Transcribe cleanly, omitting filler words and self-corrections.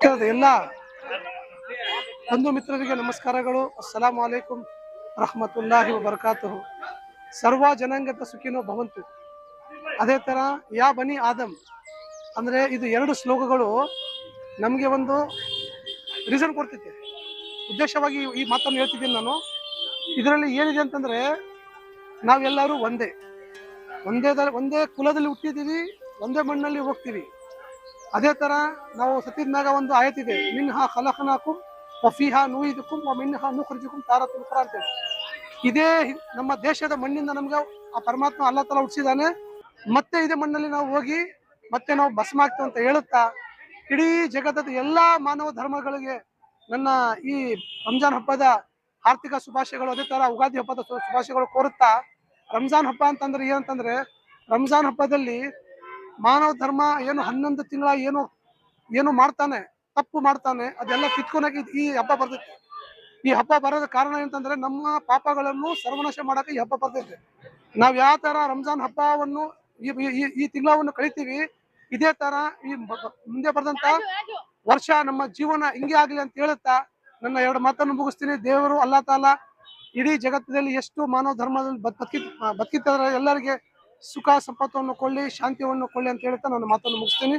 ಎಲ್ಲ ಬಂಧು ಮಿತ್ರರಿಗೆ ನಮಸ್ಕಾರಗಳು. ಅಸ್ಸಲಾಮು ಅಲೈಕುಂ ರಹಮತುಲ್ಲಾಹಿ ವಬರಕಾತುಹು. ಸರ್ವ ಜನಾಂಗದ ಸುಖಿನೋ ಭವಂತು. ಅದೇ ತರ ಯಾ ಬನಿ ಆದಮ್ ಅಂದ್ರೆ ಇದು ಎರಡು ಶ್ಲೋಕಗಳು ನಮಗೆ ಒಂದು ರೀಸನ್ ಕೊಡ್ತೈತೆ. ಉದ್ದೇಶವಾಗಿ ಈ ಮಾತನ್ನು ಹೇಳ್ತಿದ್ದೀನಿ ನಾನು. ಇದರಲ್ಲಿ ಏನಿದೆ ಅಂತಂದ್ರೆ ನಾವೆಲ್ಲರೂ ಒಂದೇ ಕುಲದಲ್ಲಿ ಹುಟ್ಟಿದ್ದೀವಿ, ಒಂದೇ ಮಣ್ಣಲ್ಲಿ ಹೋಗ್ತೀವಿ. ಅದೇ ತರ ನಾವು ಸತ್ತಿದ್ನಾಗ ಒಂದು ಆಯತಿದೆ, ಮಿನ್ಹಾ ಖಲಖನಾಕುಂ ವಫೀಹಾ ನುಯಿದುಕುಂ ವಮಿನ್ಹಾ ನುಖ್ರಿಜುಕುಂ ತಾರತನ್ ಉಖ್ರಾ ಅಂತೇಳಿ. ಇದೇ ನಮ್ಮ ದೇಶದ ಮಣ್ಣಿಂದ ನಮ್ಗೆ ಆ ಪರಮಾತ್ಮ ಅಲ್ಲಾ ತಆಲಾ ಹುಟ್ಟಿಸಿದಾನೆ. ಮತ್ತೆ ಇದೇ ಮಣ್ಣಲ್ಲಿ ನಾವು ಹೋಗಿ ಮತ್ತೆ ನಾವು ಭಸ್ಮ ಆಗ್ತೇವೆ ಅಂತ ಹೇಳುತ್ತಾ ಇಡೀ ಜಗತ್ತದ ಎಲ್ಲಾ ಮಾನವ ಧರ್ಮಗಳಿಗೆ ನನ್ನ ಈ ರಂಜಾನ್ ಹಬ್ಬದ ಆರ್ಥಿಕ ಶುಭಾಶಯಗಳು, ಅದೇ ತರ ಉಗಾದಿ ಹಬ್ಬದ ಶುಭಾಶಯಗಳು ಕೋರುತ್ತಾ, ರಂಜಾನ್ ಹಬ್ಬ ಅಂತಂದ್ರೆ ಏನಂತಂದ್ರೆ, ರಂಜಾನ್ ಹಬ್ಬದಲ್ಲಿ ಮಾನವ ಧರ್ಮ ಏನು 11 ತಿಂಗಳ ಏನು ಮಾಡ್ತಾನೆ, ತಪ್ಪು ಮಾಡ್ತಾನೆ, ಅದೆಲ್ಲ ಕಿತ್ಕೊಳಕ್ಕೆ ಈ ಹಬ್ಬ ಬರ್ತೈತೆ. ಈ ಹಬ್ಬ ಬರೋದ ಕಾರಣ ಏನಂತಂದ್ರೆ ನಮ್ಮ ಪಾಪಗಳನ್ನು ಸರ್ವನಾಶ ಮಾಡಕ್ಕೆ ಈ ಹಬ್ಬ ಬರ್ತೈತೆ. ನಾವ್ ಯಾವ ತರ ರಂಜಾನ್ ಹಬ್ಬವನ್ನು ಈ ತಿಂಗಳವನ್ನು ಕಳಿತೀವಿ, ಇದೇ ತರ ಈ ಮುಂದೆ ಬರೆದಂತ ವರ್ಷ ನಮ್ಮ ಜೀವನ ಹಿಂಗೆ ಆಗ್ಲಿ ಅಂತ ಹೇಳುತ್ತಾ ನನ್ನ ಎರಡು ಮಾತನ್ನು ಮುಗಿಸ್ತೀನಿ. ದೇವರು ಅಲ್ಲಾ ತಾಲಾ ಇಡೀ ಜಗತ್ತಿನಲ್ಲಿ ಎಷ್ಟು ಮಾನವ ಧರ್ಮದಲ್ಲಿ ಬದುಕಿದ್ದಾರೆ ಎಲ್ಲರಿಗೆ ಸುಖ ಸಂಪತ್ತನ್ನು ಕೊಳ್ಳಿ, ಶಾಂತಿಯನ್ನು ಕೊಳ್ಳಿ ಅಂತ ಹೇಳ್ತಾ ನನ್ನ ಮಾತನ್ನು ಮುಗಿಸ್ತೀನಿ.